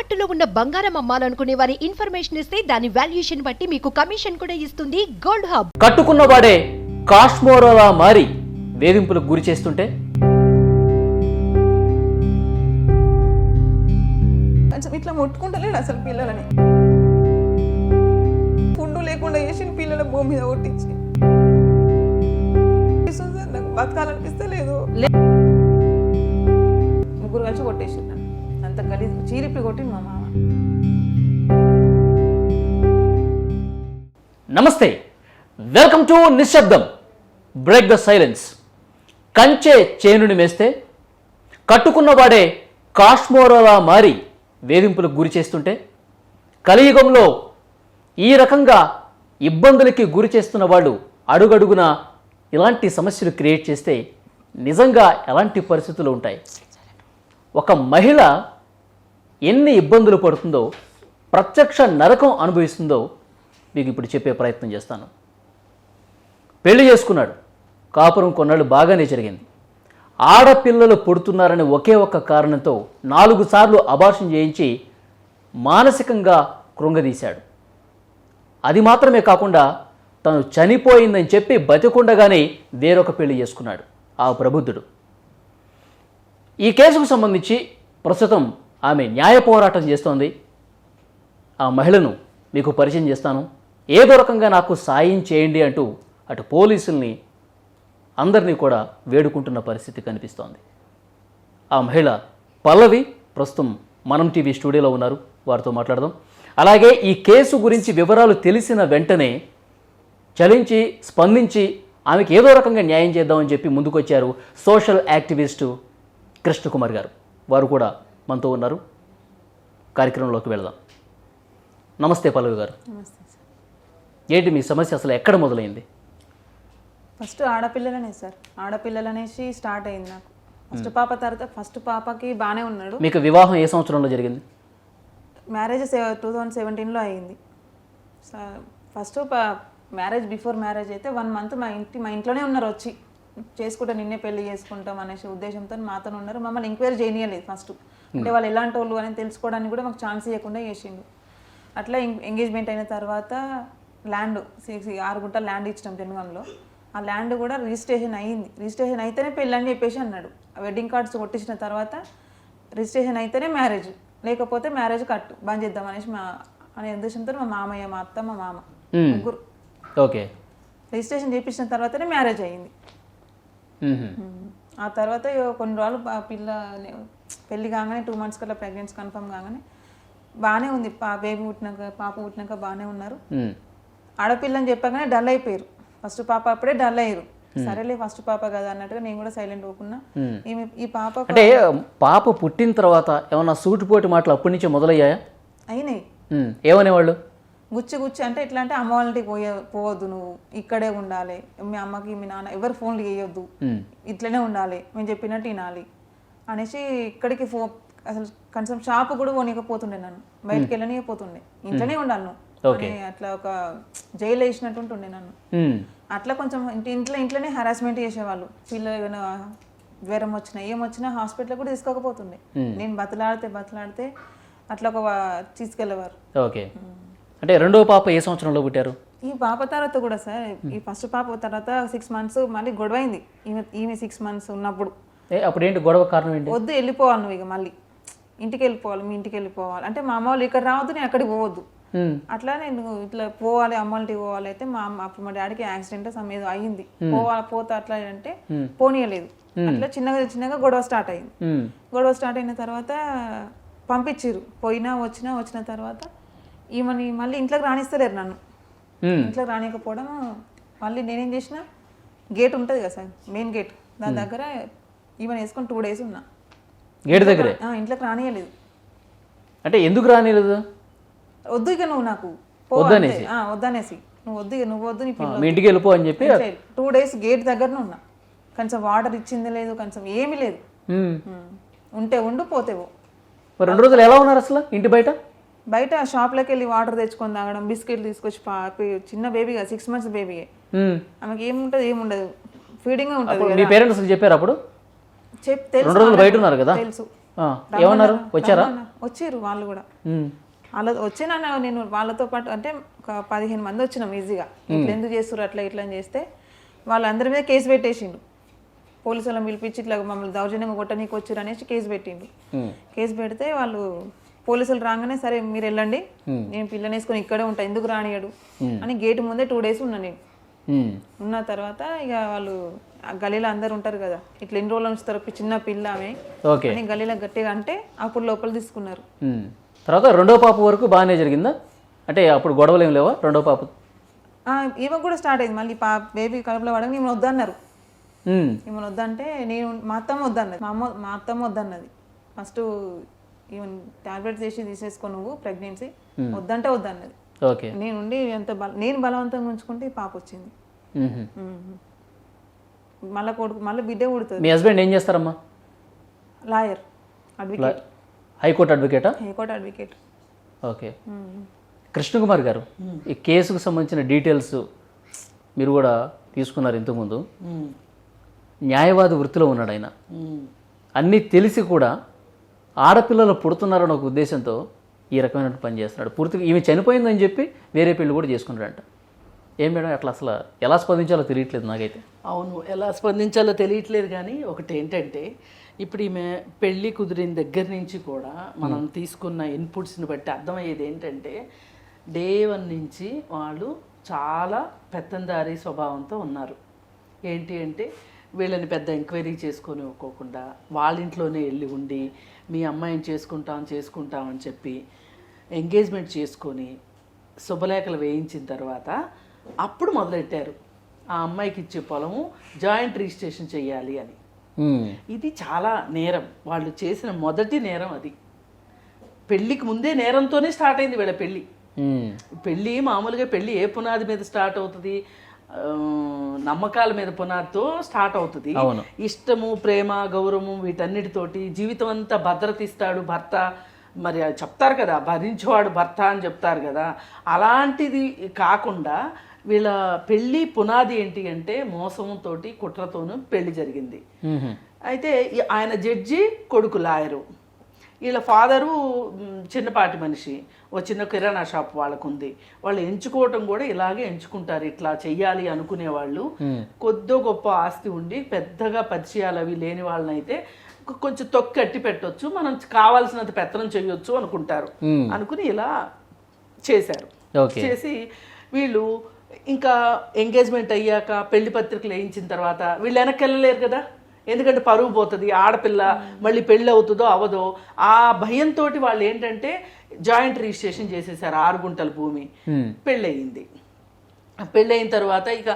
తాకట్టులో ఉన్న బంగారం అమ్మాలనుకునే వారి ఇన్ఫర్మేషన్ ఇస్తే దాని వాల్యుయేషన్ బట్టి మీకు కమిషన్ కూడా ఇస్తుంది గోల్డ్ హబ్. కట్టుకున్నవాడే కాశ్మోరలా మారి వేధింపులకు గురి చేస్తుంటే ఇట్లా ముట్టుకుంటలేడు అసలు పిల్లలని. ఫుడ్ లేకుండా చేసిన పిల్లల భూమి మీద కొట్టించి నాకు బతకాలనిపిస్తే లేదు. ముగ్గురు కలిసి కొట్టేసిండు. అంత గలీజ్ చీరిపి కొట్టింది మా మామ. నమస్తే, వెల్కమ్ టు నిశ్శబ్దం. Break the silence. కంచె చేనుని మేస్తే కట్టుకున్నవాడే కాశ్మోరలా మారి వేధింపులకు గురి చేస్తుంటే కలియుగంలో ఈ రకంగా ఇబ్బందులకి గురి చేస్తున్న వాళ్ళు అడుగడుగున ఇలాంటి సమస్యలు క్రియేట్ చేస్తే నిజంగా ఎలాంటి పరిస్థితులు ఉంటాయి? ఒక మహిళ ఎన్ని ఇబ్బందులు పడుతుందో, ప్రత్యక్ష నరకం అనుభవిస్తుందో మీకు ఇప్పుడు చెప్పే ప్రయత్నం చేస్తాను. పెళ్లి చేసుకున్నాడు, కాపురం కొన్నాళ్ళు బాగానే జరిగింది. ఆడపిల్లలు పుడుతున్నారనే ఒకే ఒక్క కారణంతో 4 సార్లు అబార్షన్ చేయించి మానసికంగా కృంగదీశాడు. అది మాత్రమే కాకుండా తను చనిపోయిందని చెప్పి బతికుండగానే వేరొక పెళ్లి చేసుకున్నాడు ఆ ప్రబుద్ధుడు. ఈ కేసుకు సంబంధించి ప్రస్తుతం ఆమె న్యాయ పోరాటం చేస్తోంది. ఆ మహిళను మీకు పరిచయం చేస్తాను. ఏదో రకంగా నాకు సాయం చేయండి అంటూ అటు పోలీసుల్ని అందరినీ కూడా వేడుకుంటున్న పరిస్థితి కనిపిస్తోంది. ఆ మహిళ పల్లవి ప్రస్తుతం మనం టీవీ స్టూడియోలో ఉన్నారు, వారితో మాట్లాడదాం. అలాగే ఈ కేసు గురించి వివరాలు తెలిసిన వెంటనే చలించి స్పందించి ఆమెకి ఏదో రకంగా న్యాయం చేద్దామని చెప్పి ముందుకొచ్చారు సోషల్ యాక్టివిస్టు కృష్ణకుమార్ గారు. వారు కూడా మనతో ఉన్నారు. కార్యక్రమంలోకి వెళదాం. నమస్తే పల్లవి గారు. ఏంటి మీ సమస్య? అసలు ఎక్కడ మొదలైంది? ఫస్ట్ ఆడపిల్లలనే సార్, ఆడపిల్లలనేసి స్టార్ట్ అయింది నాకు. ఫస్ట్ పాప తర్వాత ఫస్ట్ పాపకి బాగానే ఉన్నాడు. మీకు వివాహం ఏ సంవత్సరంలో జరిగింది? మ్యారేజ్ 2017లో అయింది. ఫస్ట్ మ్యారేజ్ బిఫోర్ మ్యారేజ్ అయితే 1 మంత్ మా ఇంట్లోనే ఉన్నారు. వచ్చి చేసుకుంటే నిన్నే పెళ్లి చేసుకుంటాం అనేసి ఉద్దేశంతో మాతో ఉన్నారు. మమ్మల్ని ఎంక్వైరీ చేయనీయలేదు ఫస్ట్. అంటే వాళ్ళు ఎలాంటి వాళ్ళు అని తెలుసుకోవడానికి కూడా మాకు ఛాన్స్ ఇవ్వకుండా చేసిండు. అట్లా ఎంగేజ్మెంట్ అయిన తర్వాత ల్యాండ్ 6 గుంటల ల్యాండ్ ఇచ్చినాం జనగాంలో. ఆ ల్యాండ్ కూడా రిజిస్ట్రేషన్ అయ్యింది. రిజిస్ట్రేషన్ అయితేనే పెళ్ళి అని చెప్పేసి అన్నాడు. వెడ్డింగ్ కార్డ్స్ కొట్టించిన తర్వాత రిజిస్ట్రేషన్ అయితేనే మ్యారేజ్, లేకపోతే మ్యారేజ్ కట్టు బంద్ చేద్దాం అనేసి అనే ఉద్దేశంతో మా మామయ్య, మా అత్త, మా మామ ముగ్గురు ఓకే రిజిస్ట్రేషన్ చేయించిన తర్వాతనే మ్యారేజ్ అయ్యింది. ఆ తర్వాత కొన్ని రోజులు పిల్ల పెళ్ళి కాగానే 2 months కల్లా ప్రెగ్నెన్సీ కన్ఫర్మ్ కాగానే బాగానే ఉంది. పాప పుట్టినాక బాగానే ఉన్నారు. ఆడపిల్లని చెప్పగానే డల్ అయిపోయారు. ఫస్ట్ పాప అప్పుడే డల్ అయ్యారు. సరేలే ఫస్ట్ పాప కదా అన్నట్టుగా నేను కూడా సైలెంట్ పోకున్నా. ఈ పాప అంటే పాప పుట్టిన తర్వాత ఏమన్నా సూటిపోటి మాటలు అప్పటి నుంచే మొదలయ్యాయా? అయినాయి. ఏమనేవాళ్ళు? గుచ్చి అంటే ఎట్లా అంటే అమ్మ వాళ్ళ ఇంటికి పోవద్దు, నువ్వు ఇక్కడే ఉండాలి, మీ అమ్మకి మీ నాన్న ఎవరు ఫోన్లు చేయొద్దు, ఇట్లనే ఉండాలి, మేము చెప్పినట్టు వినాలి అనేసి ఇక్కడికి అసలు కనీసం షాప్ కూడా పోనీకపోతుండే, నన్ను బయటకు వెళ్ళనిపోతుండే, ఇంట్లోనే ఉండాలి నువ్వు అట్లా ఒక జైలు వేసినట్టు ఉంటుండే నన్ను. అట్లా కొంచెం ఇంట్లోనే హరాస్మెంట్ చేసేవాళ్ళు. పిల్లలు ఏమైనా జ్వరం వచ్చినా ఏమొచ్చినా హాస్పిటల్ కూడా తీసుకోకపోతుండే. నేను బతలాడితే అట్లా ఒక తీసుకెళ్ళేవారు. ఓకే. అంటే రెండో పాప ఏ సంవత్సరంలో పుట్టారు? ఈ పాప తర్వాత కూడా సార్, ఈ ఫస్ట్ పాప తర్వాత 6 months మళ్ళీ గొడవ అయింది. ఈమె 6 months ఉన్నప్పుడు. అప్పుడు ఏంటి గొడవ కారణం ఏంటి? వద్దు వెళ్ళిపోవాలి నువ్వు, ఇక మళ్ళీ ఇంటికి వెళ్ళిపోవాలి, మీ ఇంటికి వెళ్ళిపోవాలి అంటే మా అమ్మ వాళ్ళు ఇక్కడ రావద్దు, నేను అక్కడికి పోవద్దు. అట్లా నేను ఇట్లా పోవాలి, అమ్మ వాళ్ళకి పోవాలి. అయితే అప్పుడు మా డాడీకి యాక్సిడెంట్ ఏదో అయ్యింది. పోతా అట్లా అంటే పోనీయలేదు. అట్లా చిన్నగా గొడవ స్టార్ట్ అయింది. గొడవ స్టార్ట్ అయిన తర్వాత పంపించారు. వచ్చిన తర్వాత ఈమెని మళ్ళీ ఇంట్లోకి రానిస్తలేరు నన్ను. ఇంట్లోకి రానియకపోవడం మళ్ళీ నేనేం చేసిన, గేట్ ఉంటుంది కదా సార్, మెయిన్ గేట్, దాని దగ్గర ఈమెను వేసుకొని 2 days ఉన్నా. గేట్ దగ్గర ఇంట్లోకి రానియలేదు. అంటే ఎందుకు రానియలేదు? వద్దు ఇక నువ్వు నాకు వద్దనేసి నువ్వు వద్దు నీ మీ ఇంటికి వెళ్ళిపో అని చెప్పి 2 days గేట్ దగ్గరనే ఉన్నా. కొంచెం వాటర్ ఇచ్చింది లేదు, కొంచెం ఏమీ లేదు. ఉంటే ఉండు, పోతేవో. 2 రోజులు ఎలా ఉన్నారు అసలు ఇంటి బయట షాప్లోకి వెళ్ళి వాటర్ తెచ్చుకొని తాగడం, బిస్కెట్లు తీసుకొచ్చి, చిన్న బేబీగా 6 months బేబీయే, ఆమెకి ఏముండదు, ఫీడింగ్ ఉంటుంది. మీ పేరెంట్స్ చెప్పారు అప్పుడు? తెలుసు, రెండు రోజులు బయట ఉన్నారు కదా, తెలుసు. ఏమన్నారు? వచ్చారా? వచ్చిర్రు వాళ్ళు కూడా. ఉమ్, వాళ్ళ వచ్చినా నేను వాళ్ళతో పాటు అంటే ఒక 15 మంది వచ్చినాం ఈజీగా. ఇట్లా ఎందుకు చేస్తారు అట్లా ఇట్లా అని చేస్తే వాళ్ళందరి మీద కేసు పెట్టేసిండు. పోలీసు వాళ్ళని పిలిపించి ఇట్లా మమ్మల్ని దౌర్జన్యంగా కొట్టనీకి వచ్చారు అనేసి కేసు పెట్టిండు. కేసు పెడితే వాళ్ళు పోలీసులు రాగానే సరే మీరు వెళ్ళండి, నేను పిల్లని వేసుకొని ఇక్కడే ఉంటా, ఎందుకు రానియడు అని గేట్ ముందే 2 days ఉన్నా నేను. ఉన్న తర్వాత ఇక వాళ్ళు ఆ గలీలో అందరు ఉంటారు కదా, ఇట్లా ఎన్ని రోజులు ఉంచుతారు చిన్న పిల్ల ఆమె ఓకే. అని గలీలో గట్టిగా అంటే అప్పుడు లోపల తీసుకున్నారు. తర్వాత రెండో పాప వరకు బాగానే జరిగిందా? అంటే అప్పుడు గొడవలు ఏం లేవా రెండో పాప? ఈమె కూడా స్టార్ట్ అయింది మళ్ళీ బేబీ కడుపులో పడగా ఈమెను వద్దన్నారు. ఈమెను వద్దంటే నేను మా అత్తమ్మ వద్దన్నది, మా అత్తమ్మ వద్దన్నది. ఫస్ట్ ఈవెన్ టాబ్లెట్స్ వేసి తీసేసుకో నువ్వు ప్రెగ్నెన్సీ వద్దంటే వద్దన్నది. ఓకే. నేనుండి నేను బలవంతంగా ఉంచుకుంటే ఈ పాప వచ్చింది. మళ్ళీ కొడుకు మళ్ళీ బిడ్డే పుడుతుంది. మీ హస్బెండ్ ఏం చేస్తారమ్మా? లాయర్, అడ్వకేట్, హైకోర్టు అడ్వకేటా? High court advocate. ఓకే. కృష్ణకుమార్ గారు, ఈ కేసుకు సంబంధించిన డీటెయిల్స్ మీరు కూడా తీసుకున్నారు ఇంతకుముందు. న్యాయవాది వృత్తిలో ఉన్నాడు ఆయన. అన్నీ తెలిసి కూడా ఆడపిల్లలు పుడుతున్నారన్న ఒక ఉద్దేశంతో ఈ రకమైన పని చేస్తున్నాడు. పూర్తిగా ఈమె చనిపోయిందని చెప్పి వేరే పెళ్లి కూడా చేసుకున్నాడంట. ఏం మేడం అట్లా అసలు ఎలా స్పందించాలో తెలియట్లేదు నాకైతే. అవును, ఎలా స్పందించాలో తెలియట్లేదు. కానీ ఒకటి ఏంటంటే ఇప్పుడు ఈమె పెళ్ళి కుదిరిన దగ్గర నుంచి కూడా మనం తీసుకున్న ఇన్పుట్స్ని బట్టి అర్థమయ్యేది ఏంటంటే డే 1 నుంచి వాళ్ళు చాలా పెత్తందారీ స్వభావంతో ఉన్నారు. ఏంటి అంటే వీళ్ళని పెద్ద ఎంక్వైరీ చేసుకొని ఇవ్వకోకుండా వాళ్ళ ఇంట్లోనే వెళ్ళి ఉండి మీ అమ్మాయిని చేసుకుంటామని చెప్పి ఎంగేజ్మెంట్ చేసుకొని శుభలేఖలు వేయించిన తర్వాత అప్పుడు మొదలెట్టారు ఆ అమ్మాయికి ఇచ్చే పొలము జాయింట్ రిజిస్ట్రేషన్ చేయాలి అని. ఇది చాలా నేరం, వాళ్ళు చేసిన మొదటి నేరం అది. పెళ్ళికి ముందే నేరంతోనే స్టార్ట్ అయింది వీళ్ళ పెళ్ళి. పెళ్ళి మామూలుగా పెళ్ళి ఏ పునాది మీద స్టార్ట్ అవుతుంది? నమ్మకాల మీద పునాదితో స్టార్ట్ అవుతుంది. ఇష్టము, ప్రేమ, గౌరవము వీటన్నిటితోటి జీవితం అంతా భద్రత ఇస్తాడు భర్త. మరి అది చెప్తారు కదా, భరించేవాడు భర్త అని చెప్తారు కదా. అలాంటిది కాకుండా వీళ్ళ పెళ్ళి పునాది ఏంటి అంటే మోసంతో కుట్రతోనూ పెళ్లి జరిగింది. అయితే ఆయన జడ్జి, కొడుకు లాయరు. వీళ్ళ ఫాదరు చిన్నపాటి మనిషి, ఓ చిన్న కిరాణా షాప్ వాళ్ళకు ఉంది. వాళ్ళు ఎంచుకోవటం కూడా ఇలాగే ఎంచుకుంటారు, ఇట్లా చెయ్యాలి అనుకునే వాళ్ళు. కొద్దో గొప్ప ఆస్తి ఉండి పెద్దగా పరిచయాలు అవి లేని వాళ్ళనైతే కొంచెం తొక్కి పెట్టొచ్చు, మనం కావాల్సినంత పెత్తనం చేయొచ్చు అనుకుంటారు. అనుకుని ఇలా చేశారు. చేసి వీళ్ళు ఇంకా ఎంగేజ్మెంట్ అయ్యాక పెళ్లి పత్రికలు వేయించిన తర్వాత వీళ్ళు వెనక్కి వెళ్ళలేరు కదా, ఎందుకంటే పరువు పోతుంది, ఆడపిల్ల మళ్ళీ పెళ్ళి అవుతుందో అవదో ఆ భయంతో వాళ్ళు ఏంటంటే జాయింట్ రిజిస్ట్రేషన్ చేసేసారు. 6 గుంటల భూమి. పెళ్ళయింది. పెళ్ళయిన తర్వాత ఇక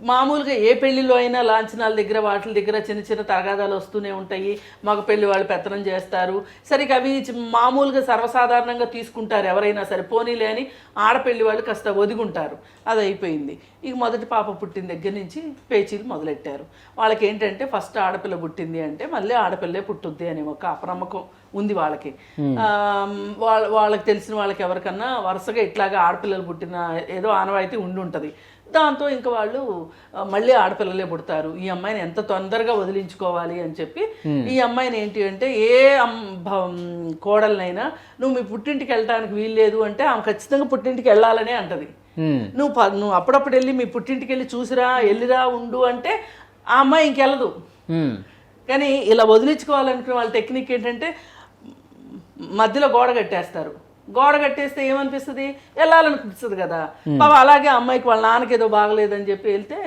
మామూలుగా ఏ పెళ్లిలో అయినా లాంఛనాల దగ్గర వాటి దగ్గర చిన్న చిన్న తగాదాలు వస్తూనే ఉంటాయి. మగ పెళ్లి వాళ్ళు పెత్తనం చేస్తారు. సరిగ్గా అవి మామూలుగా సర్వసాధారణంగా తీసుకుంటారు ఎవరైనా సరే, పోనీలే అని ఆడపెళ్లి వాళ్ళు కాస్త ఒదిగుంటారు. అది అయిపోయింది. ఇక మొదటి పాప పుట్టిన దగ్గర నుంచి పేచీలు మొదలెట్టారు. వాళ్ళకి ఏంటంటే ఫస్ట్ ఆడపిల్ల పుట్టింది అంటే మళ్ళీ ఆడపిల్లే పుట్టుద్ది అనే ఒక అప్రమకం ఉంది వాళ్ళకి. వాళ్ళకి తెలిసిన వాళ్ళకి ఎవరికన్నా వరుసగా ఇట్లాగా ఆడపిల్లలు పుట్టిన ఏదో ఆనవాయితీ ఉండి ఉంటుంది. దాంతో ఇంకా వాళ్ళు మళ్ళీ ఆడపిల్లలే పుడతారు, ఈ అమ్మాయిని ఎంత తొందరగా వదిలించుకోవాలి అని చెప్పి ఈ అమ్మాయిని ఏంటి అంటే ఏ కోడలనైనా నువ్వు మీ పుట్టింటికి వెళ్ళడానికి వీల్లేదు అంటే ఆమె ఖచ్చితంగా పుట్టింటికి వెళ్ళాలనే అంటది. నువ్వు అప్పుడప్పుడు వెళ్ళి మీ పుట్టింటికి వెళ్ళి చూసిరా, వెళ్ళిరా, ఉండు అంటే ఆ అమ్మాయి ఇంకెళ్ళదు. కానీ ఇలా వదిలించుకోవాలనుకునే వాళ్ళ టెక్నిక్ ఏంటంటే మధ్యలో గోడ కట్టేస్తారు. గోడ కట్టేస్తే ఏమనిపిస్తుంది, వెళ్ళాలనిపిస్తుంది కదా. బాబా అలాగే అమ్మాయికి వాళ్ళ నాన్నకి ఏదో బాగలేదని చెప్పి వెళ్తే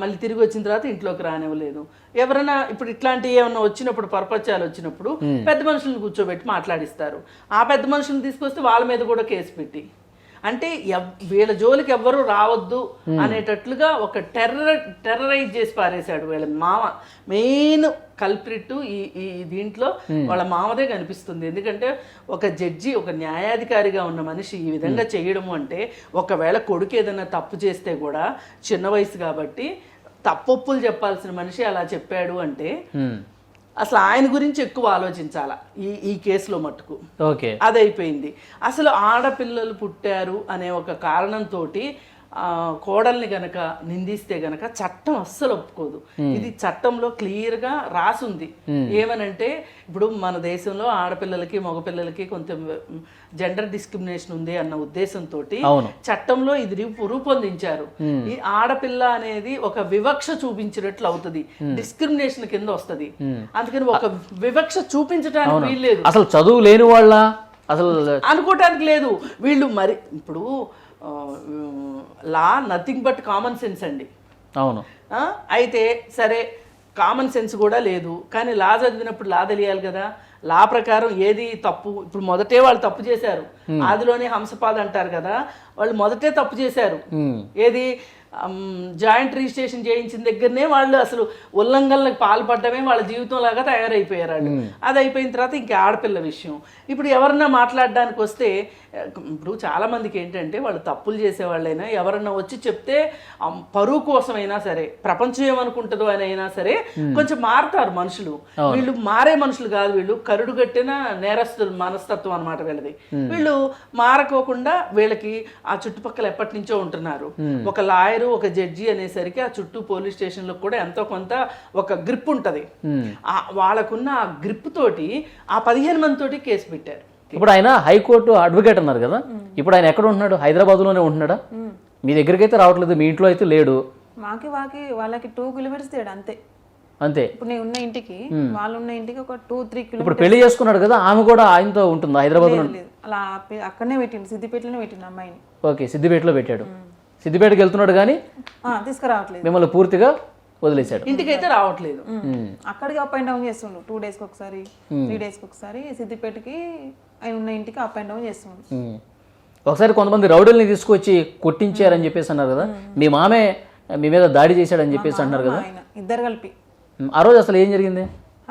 మళ్ళీ తిరిగి వచ్చిన తర్వాత ఇంట్లోకి రానివ్వలేదు. ఎవరైనా ఇప్పుడు ఇట్లాంటివి ఏమన్నా వచ్చినప్పుడు, పరపత్యాలు వచ్చినప్పుడు పెద్ద మనుషులను కూర్చోబెట్టి మాట్లాడిస్తారు. ఆ పెద్ద మనుషులను తీసుకొస్తే వాళ్ళ మీద కూడా కేసు పెట్టి, అంటే వీళ్ళ జోలికి ఎవ్వరూ రావద్దు అనేటట్లుగా ఒక టెర్రరైజ్ చేసి పారేశాడు వీళ్ళ మామ. మెయిన్ కల్ప్రిట్ ఈ దీంట్లో వాళ్ళ మామదే కనిపిస్తుంది. ఎందుకంటే ఒక జడ్జి, ఒక న్యాయాధికారిగా ఉన్న మనిషి ఈ విధంగా చేయడము అంటే, ఒకవేళ కొడుకు ఏదైనా తప్పు చేస్తే కూడా చిన్న వయసు కాబట్టి తప్పొప్పులు చెప్పాల్సిన మనిషి అలా చెప్పాడు అంటే అసలు ఆయన గురించి ఎక్కువ ఆలోచించాలా ఈ కేసులో మట్టుకు. అదైపోయింది. అసలు ఆడపిల్లలు పుట్టారు అనే ఒక కారణంతో కోడల్ని గనక నిందిస్తే గనక చట్టం అస్సలు ఒప్పుకోదు. ఇది చట్టంలో క్లియర్గా రాసుంది. ఏమనంటే ఇప్పుడు మన దేశంలో ఆడపిల్లలకి మగపిల్లలకి కొంచెం జెండర్ డిస్క్రిమినేషన్ ఉంది అన్న ఉద్దేశంతో చట్టంలో ఇది రూపొందించారు. ఈ ఆడపిల్ల అనేది ఒక వివక్ష చూపించినట్లు అవుతుంది, డిస్క్రిమినేషన్ కింద వస్తుంది. అందుకని ఒక వివక్ష చూపించడానికి వీల్లేదు. అసలు చదువు లేని వాళ్ళ అసలు అనుకోవటానికి లేదు. వీళ్ళు మరి ఇప్పుడు లా నథింగ్ బట్ కామన్ సెన్స్ అండి. అవును. అయితే సరే కామన్ సెన్స్ కూడా లేదు, కానీ లా చదివినప్పుడు లా తెలియాలి కదా. లా ప్రకారం ఏది తప్పు. ఇప్పుడు మొదటే వాళ్ళు తప్పు చేశారు, ఆదిలోనే హంసపాద అంటారు కదా, వాళ్ళు మొదటే తప్పు చేశారు. ఏది జాయింట్ రిజిస్ట్రేషన్ చేయించిన దగ్గరనే వాళ్ళు అసలు ఉల్లంఘనలకు పాల్పడమే వాళ్ళ జీవితం లాగా తయారైపోయారు వాళ్ళు. అది అయిపోయిన తర్వాత ఇంకా ఆడపిల్ల విషయం. ఇప్పుడు ఎవరన్నా మాట్లాడడానికి వస్తే, ఇప్పుడు చాలా మందికి ఏంటంటే వాళ్ళు తప్పులు చేసేవాళ్ళైనా ఎవరన్నా వచ్చి చెప్తే పరువు కోసమైనా సరే, ప్రపంచం ఏమనుకుంటుందో అని అయినా సరే కొంచెం మారుతారు మనుషులు. వీళ్ళు మారే మనుషులు కాదు, వీళ్ళు కరుడు కట్టిన నేరస్తుల మనస్తత్వం అనమాట వీళ్ళది. వీళ్ళు మారకోకుండా వీళ్ళకి ఆ చుట్టుపక్కల ఎప్పటి నుంచో ఉంటున్నారు. ఒక లాయర్, ఒక జడ్జి అనేసరికి ఆ చుట్టూ పోలీస్ స్టేషన్లకు కూడా ఎంతో కొంత ఒక గ్రిప్ ఉంటది. వాళ్ళకున్న ఆ గ్రిప్ తోటి ఆ 15 మంది తోటి కేసు పెట్టారు. ఇప్పుడు ఆయన హైకోర్టు అడ్వకేట్ అన్నారు కదా, ఇప్పుడు ఆయన ఎక్కడ ఉంటున్నాడు? హైదరాబాద్లోనే ఉంటున్నాడా? మీ దగ్గరికి అయితే రావట్లేదు, మీ ఇంట్లో అయితే లేడు. వాళ్ళకి 2 కిలోమీటర్స్ తేడా అంతే. అంతే. ఇప్పుడు నేను ఉన్న ఇంటికి వాళ్ళు ఉన్న ఇంటికి ఒక 2-3 కిలోమీటర్స్. ఇప్పుడు పెళ్లి చేసుకున్నాడు కదా, ఆమె కూడా ఆయనతో ఉంటుంది హైదరాబాద్ లో? అలా అక్కడనే పెట్టిండు, సిద్దిపేటలోనే పెట్టిండు అమ్మాయిని. ఓకే, సిద్దిపేటలో పెట్టాడు. సిద్దిపేటకి వెళ్తున్నాడు కానీ తీసుకురావట్లేదు, మిమ్మల్ని పూర్తిగా వదిలేశాడు. ఇంటికైతే రావట్లేదు. అక్కడికి అప్ అండ్ డౌన్ చేస్తుండు, 2 డేస్కి ఒకసారి 3 డేస్కి ఒకసారి సిద్దిపేటకి ఆయన ఉన్న ఇంటికి అప్ అండ్ డౌన్ చేస్తుండు. ఒకసారి కొంతమంది రౌడీల్ని తీసుకొచ్చి కొట్టించారని చెప్పేసి అన్నారు కదా, మీ మామే మీ మీద దాడి చేశాడని చెప్పేసి అన్నారు కదా, ఆయన ఇద్దరు కలిపి. ఆ రోజు అసలు ఏం జరిగింది?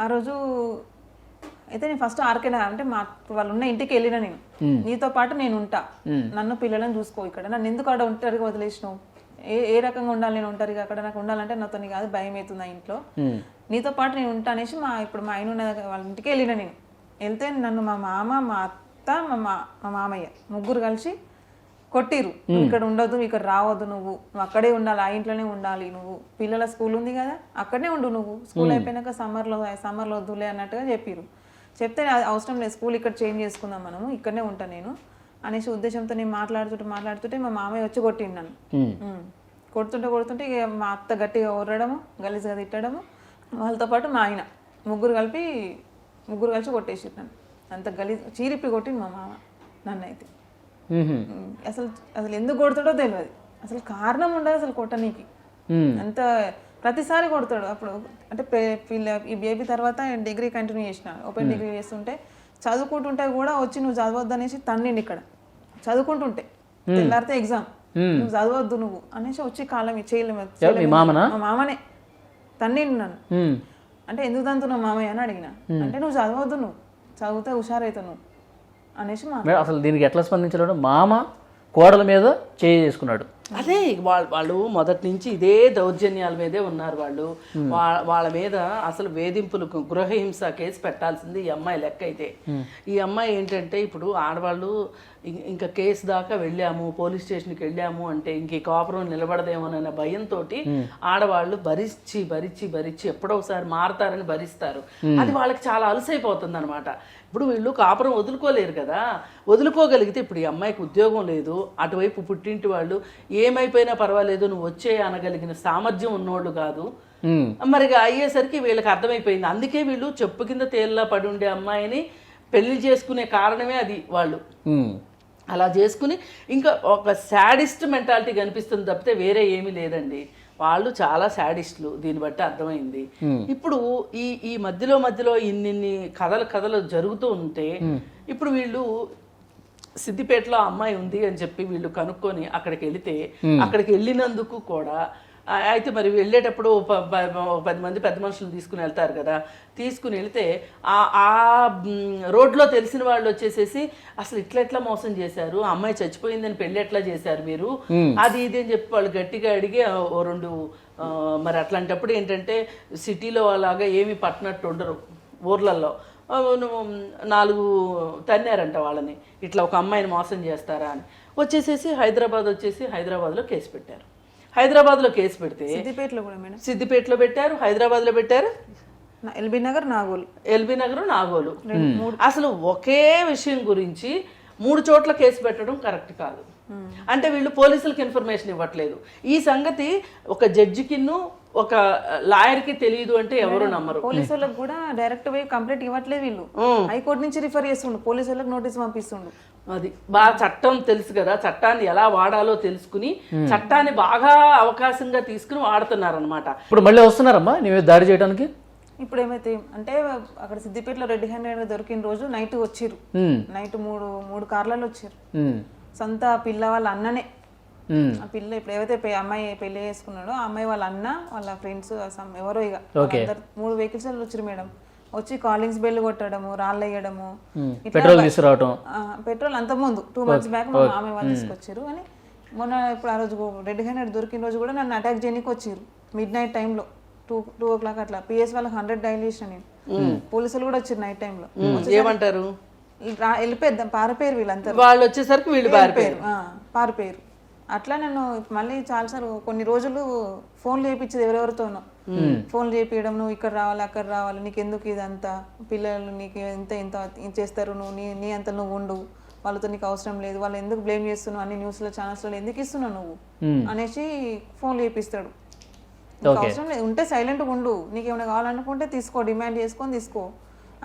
ఆ రోజు అయితే నేను ఫస్ట్ ఆర్కేనా అంటే వాళ్ళు ఉన్న ఇంటికి వెళ్ళినా, నేను నీతో పాటు నేను ఉంటా, నన్ను పిల్లలను చూసుకో, ఇక్కడ నన్ను ఎందుకు అక్కడ ఒంటరిగా వదిలేసినావు, ఏ రకంగా ఉండాలి నేను ఒంటరిగా, అక్కడ నాకు ఉండాలంటే నాతో కాదు, భయం అవుతుంది ఆ ఇంట్లో, నీతో పాటు నేను ఉంటా అనేసి ఇప్పుడు మా ఆయన ఉన్న వాళ్ళ ఇంటికి వెళ్ళినా. నేను వెళ్తే నన్ను మా మామ, మా అత్త, మా మామయ్య ముగ్గురు కలిసి కొట్టిరు. నువ్వు ఇక్కడ ఉండొద్దు, ఇక్కడ రావద్దు, నువ్వు అక్కడే ఉండాలి, ఆ ఇంట్లోనే ఉండాలి, నువ్వు పిల్లల స్కూల్ ఉంది కదా అక్కడనే ఉండు, నువ్వు స్కూల్ అయిపోయినాక సమ్మర్లో వద్దులే అన్నట్టుగా చెప్పిరు. చెప్తే అవసరం లేదు, స్కూల్ ఇక్కడ చేంజ్ చేసుకుందాం, మనము ఇక్కడనే ఉంటా నేను అనేసి ఉద్దేశంతో నేను మాట్లాడుతుంటే మా మామయ్య వచ్చి కొట్టిండు నన్ను. కొడుతుంటే ఇక మా అత్త గట్టిగా ఊరడము, గలీజ్గా తిట్టడము, వాళ్ళతో పాటు మా ఆయన ముగ్గురు కలిసి కొట్టేసి నన్ను. అంత గలీజ్ చీరిప్పి కొట్టింది మా మామ నన్ను. అయితే అసలు ఎందుకు కొడతాడో తెలియదు, అసలు కారణం ఉండదు అసలు కొట్టనీకి. అంత ప్రతిసారి కొడతాడు. అప్పుడు అంటే ఈ బేబీ తర్వాత డిగ్రీ కంటిన్యూ చేసిన, ఓపెన్ డిగ్రీ చేస్తుంటే చదువుకుంటుంటే కూడా వచ్చి నువ్వు చదవద్దు అనేసి తన్నిండి. ఇక్కడ చదువుకుంటుంటే తెల్లారితే ఎగ్జామ్, నువ్వు చదవద్దు నువ్వు అనేసి వచ్చి కాలం చేయలేము. మా మామనే తన్నిండి నన్ను. అంటే ఎందుకు తంతున్నావు మామయ్య అని అడిగిన. అంటే నువ్వు చదవద్దు, నువ్వు చదివితే హుషారైతావు నువ్వు అనేసి. అసలు దీనికి ఎట్లా స్పందించలేడు? మామ కోడల మీద చేసుకున్నాడు. అదే వాళ్ళు మొదటి నుంచి ఇదే దౌర్జన్యాల మీదే ఉన్నారు. వాళ్ళ మీద అసలు వేధింపులు, గృహహింస కేసు పెట్టాల్సింది ఈ అమ్మాయి లెక్క. అయితే ఈ అమ్మాయి ఏంటంటే ఇప్పుడు ఆడవాళ్ళు ఇంకా కేసు దాకా వెళ్ళాము, పోలీస్ స్టేషన్కి వెళ్ళాము అంటే ఇంక ఈ కాపురం నిలబడదేమోనన్న భయంతో ఆడవాళ్ళు భరించి ఎప్పుడో ఒకసారి మారతారని భరిస్తారు. అది వాళ్ళకి చాలా అలసైపోతుంది అనమాట. ఇప్పుడు వీళ్ళు కాపురం వదులుకోలేరు కదా, వదులుకోగలిగితే ఇప్పుడు ఈ అమ్మాయికి ఉద్యోగం లేదు, అటువైపు పుట్టింటి వాళ్ళు ఏమైపోయినా పర్వాలేదు నువ్వు వచ్చే అనగలిగిన సామర్థ్యం ఉన్నోళ్ళు కాదు. మరి అయ్యేసరికి వీళ్ళకి అర్థమైపోయింది. అందుకే వీళ్ళు చెప్పు కింద తేల్లా పడి ఉండే అమ్మాయిని పెళ్లి చేసుకునే కారణమే అది. వాళ్ళు అలా చేసుకుని ఇంకా ఒక శాడిస్ట్ మెంటాలిటీ కనిపిస్తుంది తప్పితే వేరే ఏమీ లేదండి. వాళ్ళు చాలా శాడిస్టులు, దీన్ని బట్టి అర్థమైంది. ఇప్పుడు ఈ మధ్యలో ఇన్ని కథలు జరుగుతూ ఉంటే ఇప్పుడు వీళ్ళు సిద్దిపేటలో అమ్మాయి ఉంది అని చెప్పి వీళ్ళు కనుక్కొని అక్కడికి వెళితే, అక్కడికి వెళ్ళినందుకు కూడా అయితే మరి వెళ్ళేటప్పుడు 10 మంది పెద్ద మనుషులు తీసుకుని వెళ్తారు కదా, తీసుకుని వెళితే ఆ రోడ్లో తెలిసిన వాళ్ళు వచ్చేసేసి అసలు ఇట్లా మోసం చేశారు, అమ్మాయి చచ్చిపోయిందని పెళ్ళి ఎట్లా చేశారు మీరు, అది ఇది అని చెప్పి వాళ్ళు గట్టిగా అడిగి 2 మరి అట్లాంటప్పుడు ఏంటంటే సిటీలో అలాగా ఏమి పట్టినట్టు ఉండరు, ఊర్లలో నువ్వు 4 తన్నారంట వాళ్ళని, ఇట్లా ఒక అమ్మాయిని మోసం చేస్తారా అని. వచ్చేసేసి హైదరాబాద్లో కేసు పెట్టారు. హైదరాబాద్లో కేసు పెడితే సిద్దిపేటలో కూడా మేడం, సిద్దిపేటలో పెట్టారు, హైదరాబాద్లో పెట్టారు, ఎల్బీ నగర్ నాగోలు. అసలు ఒకే విషయం గురించి 3 చోట్ల కేసు పెట్టడం కరెక్ట్ కాదు. అంటే వీళ్ళు పోలీసులకు ఇన్ఫర్మేషన్ ఇవ్వట్లేదు. ఈ సంగతి ఒక జడ్జికిన్ను ఒక లాయర్కి తెలియదు అంటే ఎవరు నమ్మరు. పోలీసు వాళ్ళకి కూడా డైరెక్ట్ పోయి కంప్లైంట్ ఇవ్వట్లేదు వీళ్ళు, హైకోర్టు నుంచి రిఫర్ చేస్తుండు, పోలీసు వాళ్ళకి నోటీస్ పంపిస్తుండు. అది బాగా చట్టం తెలుసు కదా, చట్టాన్ని ఎలా వాడాలో తెలుసుకుని చట్టాన్ని బాగా అవకాశంగా తీసుకుని వాడుతున్నారు అనమాట. ఇప్పుడు మళ్ళీ వస్తున్నారమ్మా నీవే దాడి చేయడానికి? ఇప్పుడు ఏమైతే అంటే అక్కడ సిద్దిపేటలో రెడ్ హ్యాండెడ్ దొరికిన రోజు నైట్ వచ్చిర్రు, నైట్ మూడు కార్లలో వచ్చారు. సొంత పిల్ల వాళ్ళ అన్ననే, ఆ పిల్ల ఇప్పుడు ఏవైతే అమ్మాయి పెళ్లి చేసుకున్నాడో ఆ అమ్మాయి వాళ్ళ అన్న వాళ్ళ ఫ్రెండ్స్ ఎవరో ఇక 3 వెహికల్స్ వచ్చారు మేడం. వచ్చి కాలింగ్స్ బెల్ కొట్టడము, రాళ్ళు వేయడము, పెట్రోల్ అంత ముందు 2 months బ్యాక్ మా మామయ్య వాళ్ళు తీసుకొచ్చారు. అని మొన్న ఇప్పుడు ఆ రోజు రెడ్ హ్యాండెడ్ దొరికిన రోజు కూడా నన్ను అటాక్ చేయడానికి వచ్చారు మిడ్ నైట్ టైంలో 2 o'clock అట్లా. పిఎస్ వాళ్ళకి 100 డైల్ చేసిన నేను, పోలీసులు కూడా వచ్చారు నైట్ టైంలో. ఏమంటారు, వెళ్ళిపోద్దాం పారిపోయారు వీళ్ళంతా, వాళ్ళు వచ్చేసరికి వీళ్ళు పారిపోయారు. అట్లా నేను మళ్ళీ చాలాసార్లు కొన్ని రోజులు ఫోన్లు చేయించేది ఎవరెవరితోనో, ఫోన్లు చేపించడం, నువ్వు ఇక్కడ రావాలి అక్కడ రావాలి, నీకు ఎందుకు ఇదంతా, పిల్లలు నీకు ఇంత చేస్తారు, నువ్వు నీ అంత నువ్వు ఉండు, వాళ్ళతో నీకు అవసరం లేదు, వాళ్ళు ఎందుకు బ్లేమ్ చేస్తున్నావు, అన్ని న్యూస్లో ఛానల్స్లో ఎందుకు ఇస్తున్నావు నువ్వు అనేసి ఫోన్లు చేపిస్తాడు. నీకు అవసరం లేదు ఉంటే సైలెంట్గా ఉండు, నీకు ఏమైనా కావాలనుకుంటే తీసుకో, డిమాండ్ చేసుకొని తీసుకో,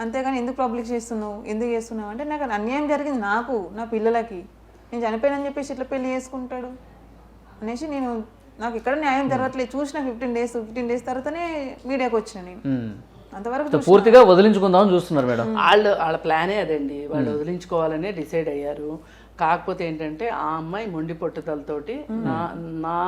అంతేగాని ఎందుకు పబ్లిక్ చేస్తున్నావు, ఎందుకు చేస్తున్నావు అంటే నాకు అన్యాయం జరిగింది, నాకు నా పిల్లలకి, నేను చనిపోయానని చెప్పేసి ఇట్లా పెళ్లి చేసుకుంటాడు అనేసి నాకు ఇక్కడ న్యాయం జరగట్లేదు చూసిన 15 days తర్వాతనే మీడియాకి వచ్చిన నేను. అంతవరకు పూర్తిగా వదిలించుకుందామని చూస్తున్నారు మేడం. వాళ్ళ ప్లానే అదండి, వాళ్ళు వదిలించుకోవాలనే డిసైడ్ అయ్యారు. కాకపోతే ఏంటంటే ఆ అమ్మాయి మొండి పట్టుదలతోటి నా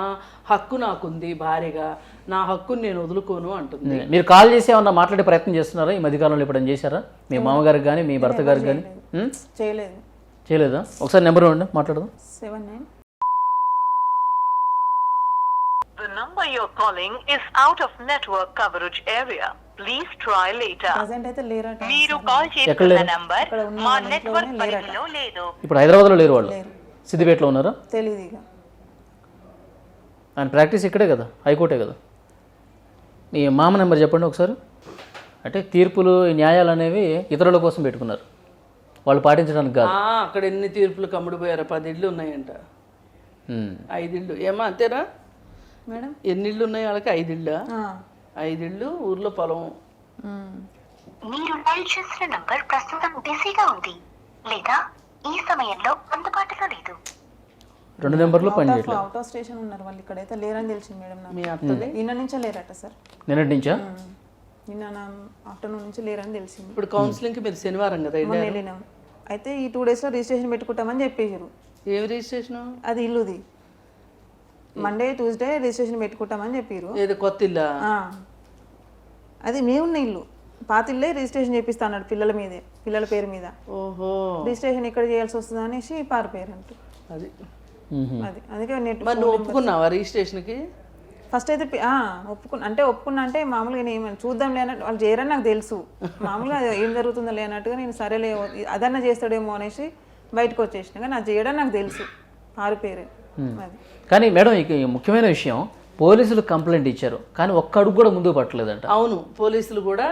హక్కు నాకుంది భార్యగా, నా హక్కుని నేను వదులుకోను అంటుంది. మీరు కాల్ చేసి ఏమన్నా మాట్లాడే ప్రయత్నం చేస్తున్నారా ఈ మధ్యకాలంలో? ఎప్పుడైనా చేశారా మీ మామగారికి కానీ మీ భర్త గారికి కానీ? చేయలేదా? ఒకసారి నెంబర్ ఇవ్వండి, మాట్లాడదాం. 79. The number you're calling is out of network coverage area. Please try later. Present అయితే లేరట. మీరు కాల్ చేస్తున్న నంబర్ మా నెట్వర్క్ పరిధిలో లేదు. ఇప్పుడు హైదరాబాద్లో లేరు వాళ్ళు, సిద్దిపేటలో ఉన్నారా? తెలియదు ఇక. ఆయన ప్రాక్టీస్ ఇక్కడే కదా, హైకోర్టే కదా. మీ మామ నెంబర్ చెప్పండి ఒకసారి. అంటే తీర్పులు న్యాయాలు అనేవి ఇతరుల కోసం పెట్టుకున్నారు, వాళ్ళు పాటించడానికి కాదు. అక్కడ ఎన్ని తీర్పులు కమ్ముడిపోయారు, 10 ఇళ్ళు ఉన్నాయంట, 5 ఇళ్ళు ఏమా అంతేనా మేడం? ఎన్ని ఇళ్ళు ఉన్నాయి వాళ్ళకి? 5 ఇళ్ళ, 5 ఇళ్ళు, ఊర్లో పొలం. మీరు డయల్ చేసిన నంబర్ ప్రస్తుతం బిజీగా ఉంది లేదా ఈ సమయంలో అందుబాటులో లేదు. 2 నెంబర్లు పనిచేయట్లేదు. అవుట్ ఆఫ్ స్టేషన్ ఉన్నారు వాళ్ళు, ఇక్కడైతే లేరని తెలిసింది మేడం నాకు. మీ అత్తది నిన్న నుంచే లేరట సార్. నిన్నటి నుంచా? నిన్న ఆఫ్టర్నూన్ నుంచి లేరని తెలిసింది. ఇప్పుడు కౌన్సిలింగ్కి మీరు శనివారం కదా వెళ్ళినాం. అయితే ఈ 2 daysలో రిజిస్ట్రేషన్ పెట్టుకుంటామని చెప్పేసారు. ఏం రిజిస్ట్రేషన్? అది ఇల్లుది. మండే ట్యూస్డే రిజిస్ట్రేషన్ పెట్టుకుంటామని చెప్పారు. ఏదో కొత్త ఇల్లా? అది మేమున్న ఇల్లు, పాత ఇల్లే రిజిస్ట్రేషన్ చేపిస్తా అన్నాడు పిల్లల పేరు మీద. ఓహో, రిజిస్ట్రేషన్ ఇక్కడ చేయాల్సి వస్తుంది అనేసి పారిపోయారు అంటూ. అది అందుకే నెట్. మరి నువ్వు ఒప్పుకున్నావా రిజిస్ట్రేషన్కి? ఫస్ట్ అయితే ఒప్పుకున్నా అంటే మామూలుగా నేను చూద్దాంలే అన్నట్టు, వాళ్ళు చేయరని నాకు తెలుసు, మామూలుగా ఏం జరుగుతుందో లే అన్నట్టుగా నేను సరేలే అదన్నా చేస్తాడేమో అనేసి బయటకు వచ్చేసిన, కానీ అది చేయడం నాకు తెలుసు, పారిపోయారు. అది కానీ మేడం ఇక ముఖ్యమైన విషయం, పోలీసులు కంప్లైంట్ ఇచ్చారు కానీ ఒక్క అడుగు కూడా ముందుకు పట్టలేదంట. అవును, పోలీసులు కూడా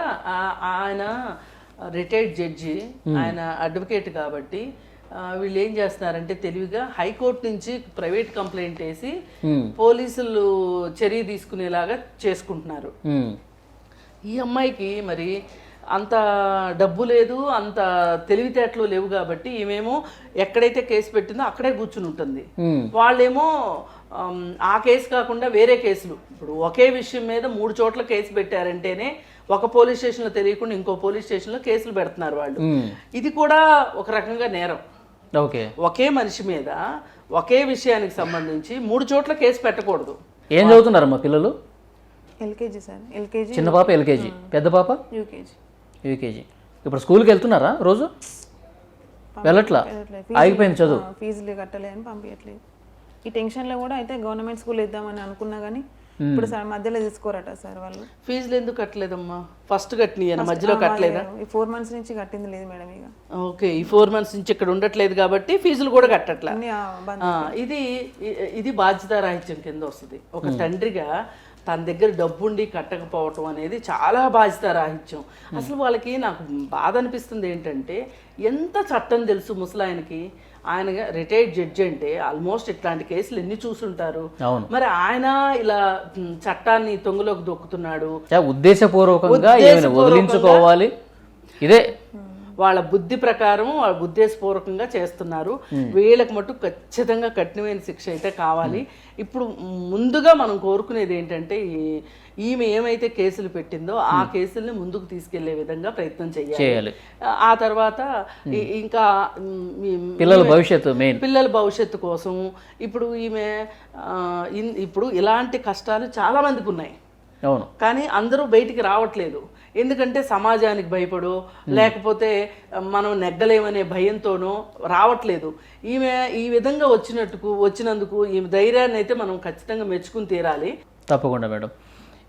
ఆయన రిటైర్డ్ జడ్జి, ఆయన అడ్వకేట్ కాబట్టి వీళ్ళు ఏం చేస్తున్నారంటే తెలివిగా హైకోర్టు నుంచి ప్రైవేట్ కంప్లైంట్ వేసి పోలీసులు చర్య తీసుకునేలాగా చేసుకుంటున్నారు. ఈ అమ్మాయికి మరి అంత డబ్బు లేదు, అంత తెలివితేటలు లేవు కాబట్టి ఈమెమో ఎక్కడైతే కేసు పెట్టిందో అక్కడే కూర్చుని ఉంటుంది. వాళ్ళేమో ఆ కేసు కాకుండా వేరే కేసులు, ఇప్పుడు ఒకే విషయం మీద 3 చోట్ల కేసు పెట్టారంటేనే ఒక పోలీస్ స్టేషన్లో తెలియకుండా ఇంకో పోలీస్ స్టేషన్లో కేసులు పెడుతున్నారు వాళ్ళు. ఇది కూడా ఒక రకంగా నేరం. ఒకే మనిషి మీద ఒకే విషయానికి సంబంధించి 3 చోట్ల కేసు పెట్టకూడదు. ఏం చదువుతున్నారు మా పిల్లలు? LKG sir. ఎల్కేజీ. చిన్న పాప ఎల్కేజీ, పెద్ద పాప యూకేజీ. ఇప్పుడు స్కూల్కి వెళ్తున్నారా రోజు? వెళ్ళట్లా, ఆగిపోయింది చదువు. ఫీజులు కట్టలేదని పంపించట్లేదు. ఈ టెన్షన్లో కూడా అయితే గవర్నమెంట్ స్కూల్ ఇద్దామని అనుకున్నా కానీ ఇప్పుడు సార్ మధ్యలో తీసుకోరట సార్ వాళ్ళు. ఫీజులు ఎందుకు కట్టలేదమ్మా? ఫస్ట్ కట్టిన మధ్యలో కట్టలేదా? ఈ 4 months నుంచి కట్టింది లేదు మేడం. ఇక ఓకే, ఈ 4 months నుంచి ఇక్కడ ఉండట్లేదు కాబట్టి ఫీజులు కూడా కట్టట్లా. అన్ని బంద్. ఇది బాధ్యతారాహిత్యం కింద వస్తుంది. ఒక తండ్రిగా తన దగ్గర డబ్బుండి కట్టకపోవటం అనేది చాలా బాధ్యతారాహిత్యం. అసలు వాళ్ళకి నాకు బాధ అనిపిస్తుంది ఏంటంటే, ఎంత చట్టం తెలుసు ముసలాయనకి. ఆయన రిటైర్డ్ జడ్జి అంటే ఆల్మోస్ట్ ఇట్లాంటి కేసులు ఎన్ని చూసుంటారు. మరి ఆయన ఇలా చట్టాన్ని తొంగలోకి దొక్కుతున్నాడు. ఉద్దేశపూర్వకంగా వదిలించుకోవాలి. ఇదే వాళ్ళ బుద్ధి ప్రకారం వాళ్ళ ఉద్దేశపూర్వకంగా చేస్తున్నారు. వీళ్ళకి మటు ఖచ్చితంగా కఠినమైన శిక్ష అయితే కావాలి. ఇప్పుడు ముందుగా మనం కోరుకునేది ఏంటంటే, ఈమె ఏమైతే కేసులు పెట్టిందో ఆ కేసుల్ని ముందుకు తీసుకెళ్లే విధంగా ప్రయత్నం చేయాలి. ఆ తర్వాత ఇంకా పిల్లల భవిష్యత్తు కోసం ఇప్పుడు ఇప్పుడు ఇలాంటి కష్టాలు చాలా మందికి ఉన్నాయి. అవును, కానీ అందరూ బయటికి రావట్లేదు. ఎందుకంటే సమాజానికి భయపడో లేకపోతే మనం నెగ్గలేమనే భయంతోనో రావట్లేదు. ఈమె ఈ విధంగా వచ్చినందుకు ఈమె ధైర్యాన్ని అయితే మనం ఖచ్చితంగా మెచ్చుకుని తీరాలి. తప్పకుండా మేడం.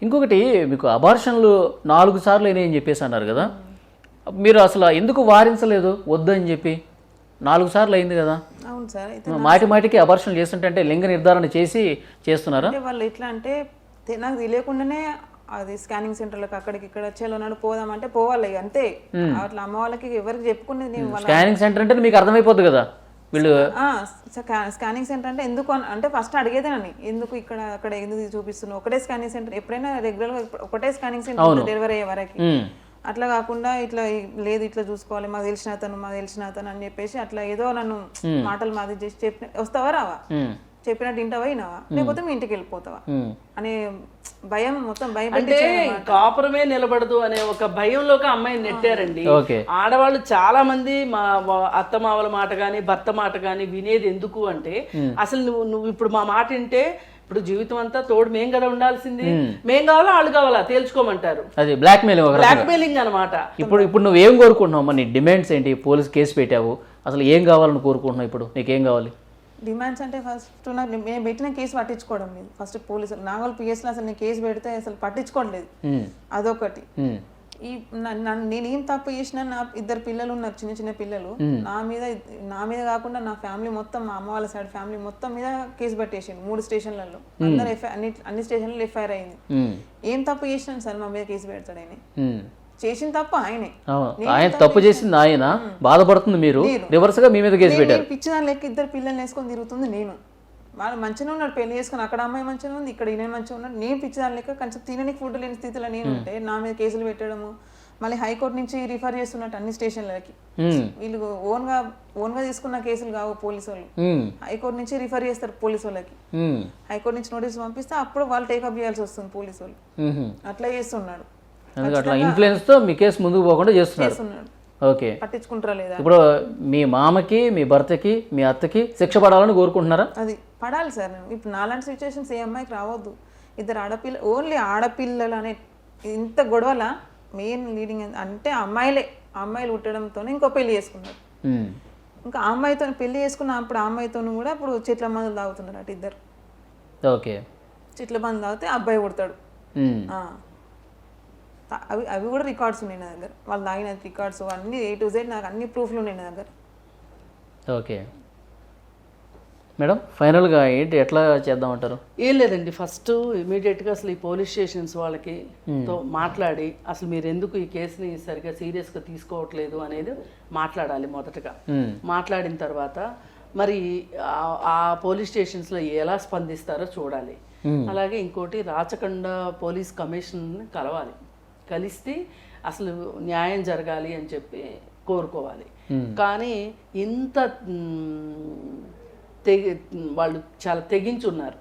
ఇంకొకటి, మీకు అబార్షన్లు 4 సార్లు అయినాయని చెప్పేసి అన్నారు కదా, మీరు అసలు ఎందుకు వారించలేదు వద్దని చెప్పి? 4 సార్లు అయింది కదా. అవును సార్. మాటికి అబార్షన్లు చేస్తుంటే లింగ నిర్ధారణ చేస్తున్నారా? వాళ్ళు ఎట్లా అంటే నాకు తెలియకుండానే అది స్కానింగ్ సెంటర్లకు అక్కడికి ఇక్కడ వచ్చేలోనాడు పోదామంటే పోవాలి అంతే. అట్లా అమ్మ వాళ్ళకి ఎవరికి చెప్పుకునేది నేను. స్కానింగ్ సెంటర్ అంటే మీకు అర్థమైపోద్ది కదా వీళ్ళు. స్కానింగ్ సెంటర్ అంటే ఎందుకు అంటే ఫస్ట్ అడిగేదేనని, ఎందుకు ఇక్కడ అక్కడ ఎందుకు చూపిస్తున్నావు? ఒకటే స్కానింగ్ సెంటర్, ఎప్పుడైనా రెగ్యులర్ గా ఒకటే స్కానింగ్ సెంటర్ డెలివరీ అయ్యే వరకు. అట్లా కాకుండా ఇట్లా లేదు ఇట్లా చూసుకోవాలి, మాకు తెలిసిన అతను అని చెప్పేసి అట్లా ఏదో నన్ను మాటలు మాది చేసి చెప్పిన వస్తావా రావా, చెప్పినట్టు ఇంటవా అయినావా, లేకపోతే మీ ఇంటికి వెళ్ళిపోతావా అనే భయం, మొత్తం భయం. అంటే కాపురమే నిలబడదు అనే ఒక భయంలోకి అమ్మాయిని నెట్టారండి. ఆడవాళ్ళు చాలా మంది మా అత్తమావల మాట గాని భర్త మాట గాని వినేది ఎందుకు అంటే, అసలు నువ్వు ఇప్పుడు మా మాట వింటే ఇప్పుడు జీవితం అంతా తోడు మేం కదా ఉండాల్సింది, మేం కావాలా వాళ్ళు కావాలా తేల్చుకోమంటారు. అది బ్లాక్మెయిలింగ్ అనమాట. ఇప్పుడు నువ్వు ఏం కోరుకుంటున్నావు? నీ డిమాండ్స్ ఏంటి? పోలీస్ కేసు పెట్టావు, అసలు ఏం కావాలని కోరుకుంటున్నావు? ఇప్పుడు నీకేం కావాలి? డిమాండ్స్ అంటే ఫస్ట్ నాకు మేము పెట్టిన కేసు పట్టించుకోవడం లేదు. ఫస్ట్ పోలీసులు నాగోల్ పిఎస్లో అసలు నేను కేసు పెడితే అసలు పట్టించుకోవట్లేదు. అదొకటి. నేనేం తప్పు చేసినా, నా 2 పిల్లలు ఉన్నారు, చిన్న పిల్లలు. నా మీద కాకుండా నా ఫ్యామిలీ మొత్తం, మా అమ్మ వాళ్ళ సైడ్ ఫ్యామిలీ మొత్తం మీద కేసు పెట్టేసిండు 3 స్టేషన్లలో. అందరు అన్ని స్టేషన్లలో ఎఫ్ఐఆర్ అయింది. ఏం తప్పు చేసినాను సార్ మా మీద కేసు పెడతాడు ఆయన? చేసిన తప్పు ఆయనే. ఆయన తప్పు చేసింది ఆయన, బాధపడుతుంది మీరు, రివర్స్ గా మీ మీద కేసు పెట్టారు. పిచ్చిదాని లెక్క 2 పిల్లల్ని వేసుకొని తిరుగుతుంది నేను. వాళ్ళు మంచిగా ఉన్నాడు, పెళ్లి చేసుకుని అక్కడ అమ్మాయి మంచిగా ఉంది, ఇక్కడ ఈయన మంచిగా ఉన్నాడు. నేను పిచ్చిదాని లెక్క కొంచెం తినడానికి ఫుడ్ లేని స్థితిలో నేను ఉంటే నా మీద కేసులు పెట్టడము, మళ్ళీ హైకోర్టు నుంచి రిఫర్ చేస్తున్నట్టు అన్ని స్టేషన్లకి. వీళ్ళు ఓన్ గా తీసుకున్న కేసులు కావు పోలీసు వాళ్ళు, హైకోర్టు నుంచి రిఫర్ చేస్తారు పోలీసు వాళ్ళకి. హైకోర్టు నుంచి నోటీస్ పంపిస్తే అప్పుడు వాళ్ళు టేకప్ చేయాల్సి వస్తుంది పోలీసు వాళ్ళు. అట్లా చేస్తున్నాడు. అట్లా ఇన్ఫ్లుయెన్స్ తో మీ కేసు ముందుకు పోకుండా చేస్తున్నారు. ఓకే, పట్టించుకుంటారా లేదా? ఇప్పుడు మీ మామకి, మీ భర్తకి, మీ అత్తకి శిక్ష పడాలని కోరుకుంటున్నారా? అది పడాలి సార్. ఇప్పుడు నాలాంటి సిచ్యువేషన్స్ ఏ అమ్మాయికి రావద్దు. 2 ఆడపిల్ల, ఓన్లీ ఆడపిల్లలు అనే ఇంత గొడవల మెయిన్ లీడింగ్ అంటే అమ్మాయిలు పుట్టడంతో ఇంకో పెళ్లి చేసుకున్నారు. ఇంకా ఆ అమ్మాయితో పెళ్లి చేసుకున్న అప్పుడు ఆ అమ్మాయితో కూడా ఇప్పుడు చెట్ల మందులు తాగుతున్నారు అటు 2. ఓకే, చెట్ల మందు తాగితే అబ్బాయి పుడతాడు. అవి కూడా రికార్డ్స్ ఉన్నాయి నా దగ్గర, వాళ్ళు తాగిన రికార్డ్స్ అన్ని A to Z నాకు అన్ని ప్రూఫ్లు ఉన్నాయి నా దగ్గర. ఓకే మేడం, ఫైనల్గా ఏంటి, ఎట్లా చేద్దామంటారు? ఏం లేదండి, ఫస్ట్ ఇమీడియట్గా అసలు ఈ పోలీస్ స్టేషన్స్ వాళ్ళకి తో మాట్లాడి అసలు మీరు ఎందుకు ఈ కేసుని సరిగ్గా సీరియస్గా తీసుకోవట్లేదు అనేది మాట్లాడాలి మొదటగా. మాట్లాడిన తర్వాత మరి ఆ పోలీస్ స్టేషన్స్లో ఎలా స్పందిస్తారో చూడాలి. అలాగే ఇంకోటి, రాచకొండ పోలీస్ కమిషన్ కలవాలి. కలిస్తే అసలు న్యాయం జరగాలి అని చెప్పి కోరుకోవాలి. కానీ ఇంత వాళ్ళు చాలా తెగించున్నారు.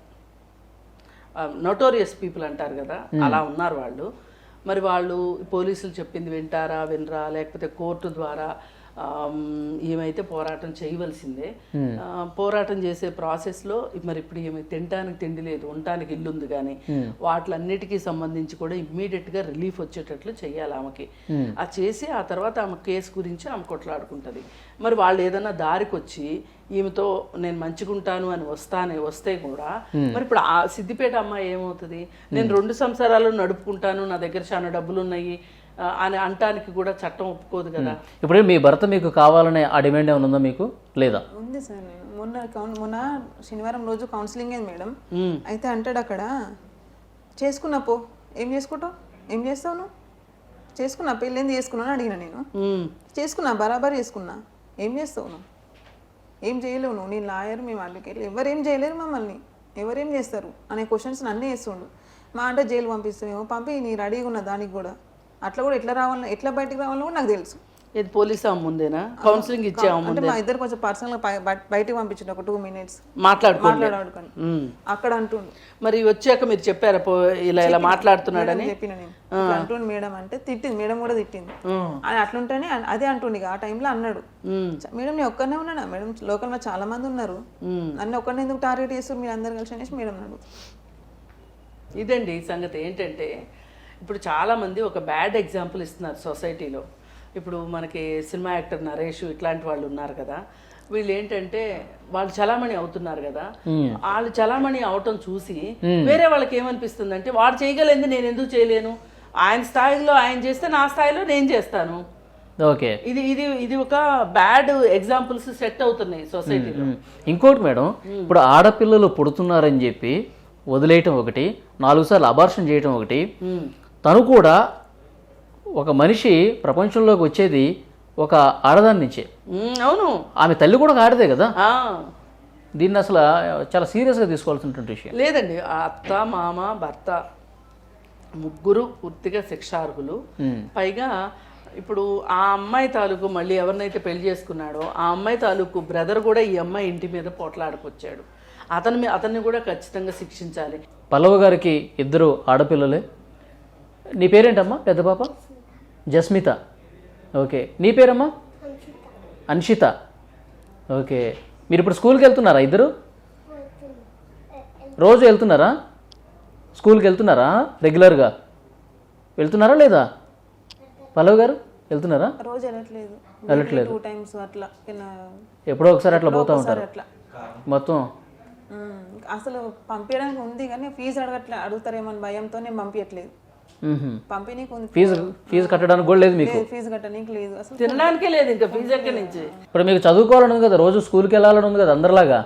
నోటోరియస్ పీపుల్ అంటారు కదా, అలా ఉన్నారు వాళ్ళు. మరి వాళ్ళు పోలీసులు చెప్పింది వింటారా వినరా, లేకపోతే కోర్టు ద్వారా ఈమెయితే పోరాటం చేయవలసిందే. పోరాటం చేసే ప్రాసెస్లో మరి ఇప్పుడు ఈమె తినడానికి తిండి లేదు, ఉండటానికి ఇల్లు ఉంది, కానీ వాటిలన్నిటికీ సంబంధించి కూడా ఇమ్మీడియట్గా రిలీఫ్ వచ్చేటట్లు చేయాలి ఆమెకి. అది చేసి ఆ తర్వాత ఆమె కేసు గురించి ఆమె కొట్లాడుకుంటుంది. మరి వాళ్ళు ఏదైనా దారికి వచ్చి ఈమెతో నేను మంచిగుంటాను అని వస్తే కూడా మరి ఇప్పుడు ఆ సిద్దిపేట అమ్మాయి ఏమవుతుంది, నేను 2 సంవత్సరాలు నడుపుకుంటాను, నా దగ్గర చాలా డబ్బులు ఉన్నాయి అని అంటానికి కూడా చట్టం ఒప్పుకోదు కదా. ఇప్పుడు మీ భర్త మీకు కావాలనే ఆ డిమాండ్ ఏమైనా ఉందా మీకు, లేదా? ఉంది సార్. నేను మొన్న శనివారం రోజు కౌన్సిలింగ్ అయింది మేడం. అయితే అంటాడు అక్కడ, చేసుకున్నా పో, ఏం చేసుకుంటావు, ఏం చేస్తావు నువ్వు, చేసుకున్నా, పెళ్ళేంది చేసుకున్నాను అడిగిన నేను. చేసుకున్నా, బరాబర్ చేసుకున్నా, ఏం చేస్తావు నువ్వు, ఏం చేయలేవు నువ్వు, నీ లాయర్, మేము అడ్వకేట్లు, ఎవరేం చేయలేరు మమ్మల్ని, ఎవరేం చేస్తారు అనే క్వశ్చన్స్ అన్నీ వేస్తుండు. మా అంటే జైలు పంపిస్తామేమో, పంపి నీ రెడీగా ఉన్న దానికి కూడా అట్లా కూడా ఎట్లా రావాలని, ఎట్లా బయటకు రావాలని కూడా నాకు తెలుసు. ఇది పోలీస్ ముందేనా కౌన్సిలింగ్ ఇచ్చాము? అంటే మా ఇద్దరు కొంచెం పర్సనల్ బయటకు పంపించండి, ఒక 2 minutes మాట్లాడుకోండి అక్కడ అంటుండు. మరి వచ్చాక మీరు చెప్పారా ఇలా మాట్లాడుతున్నాడని? చెప్పిన నేను అంటుండు మేడం అంటే, తిట్టింది మేడం కూడా తిట్టింది. అని అట్లుంటేనే అదే అంటుండు. ఆ టైంలో అన్నాడు, మేడం నేను ఒక్కనే ఉన్నానా మేడం, లోకల్ లో చాలా మంది ఉన్నారు, నన్ను ఒక్కరిని ఎందుకు టార్గెట్ చేస్తారు మీరు అందరు కలిసి అనేసి మేడం అన్నాడు. ఇదండి సంగతి. ఏంటంటే ఇప్పుడు చాలామంది ఒక బ్యాడ్ ఎగ్జాంపుల్ ఇస్తున్నారు సొసైటీలో. ఇప్పుడు మనకి సినిమా యాక్టర్ నరేష్ ఇట్లాంటి వాళ్ళు ఉన్నారు కదా, వీళ్ళు ఏంటంటే వాళ్ళు చలామణి అవుతున్నారు కదా, వాళ్ళు చలామణి అవటం చూసి వేరే వాళ్ళకి ఏమనిపిస్తుంది అంటే, వాడు చేయగలిగింది నేను ఎందుకు చేయలేను, ఆయన స్థాయిలో ఆయన చేస్తే నా స్థాయిలో నేను చేస్తాను. ఓకే, ఇది ఇది ఇది ఒక బ్యాడ్ ఎగ్జాంపుల్స్ సెట్ అవుతున్నాయి సొసైటీలో. ఇంకోటి మేడం, ఇప్పుడు ఆడపిల్లలు పుడుతున్నారని చెప్పి వదిలేయటం ఒకటి, 4 సార్లు అబార్షన్ చేయటం ఒకటి. తను కూడా ఒక మనిషి ప్రపంచంలోకి వచ్చేది ఒక ఆడదాని నుంచే. అవును, ఆమె తల్లి కూడా ఒక ఆడదే కదా. దీన్ని అసలు చాలా సీరియస్గా తీసుకోవాల్సినటువంటి విషయం. లేదండి, అత్త మామ భర్త ముగ్గురు పూర్తిగా శిక్షార్హులు. పైగా ఇప్పుడు ఆ అమ్మాయి తాలూకు మళ్ళీ ఎవరినైతే పెళ్లి చేసుకున్నాడో ఆ అమ్మాయి తాలూకు బ్రదర్ కూడా ఈ అమ్మాయి ఇంటి మీద పోట్లాడుకొచ్చాడు. అతన్ని కూడా ఖచ్చితంగా శిక్షించాలి. పల్లవ గారికి 2 ఆడపిల్లలే. నీ పేరేంటమ్మా పెద్ద పాప? జస్మిత. ఓకే, నీ పేరమ్మా? అన్షిత. ఓకే, మీరు ఇప్పుడు స్కూల్కి వెళ్తున్నారా? 2 రోజు వెళ్తున్నారా? స్కూల్కి వెళ్తున్నారా? రెగ్యులర్గా వెళ్తున్నారా లేదా? పల్లవ గారు వెళ్తున్నారా? రోజు వెళ్ళట్లేదు, 2 times అట్లా, ఎప్పుడో ఒకసారి అట్లా పోతూ ఉంటారు మొత్తం. అసలు పంపించడానికి ఉంది కానీ ఫీజు అడుగుతారేమో అని భయంతో నేను పంపించట్లేదు. పంపిణీకి ఉంది, ఫీజు కట్టడానికి కూడా లేదు మీకు? ఫీజు కట్టడానికి లేదు, అసలు తినడానికే లేదు, ఇంకా ఫీజు ఎక్కడి నుంచి? ఇప్పుడు మీకు చదువుకోవాలని ఉంది కదా, రోజు స్కూల్కి వెళ్ళాలని ఉంది కదా అందరిలాగా.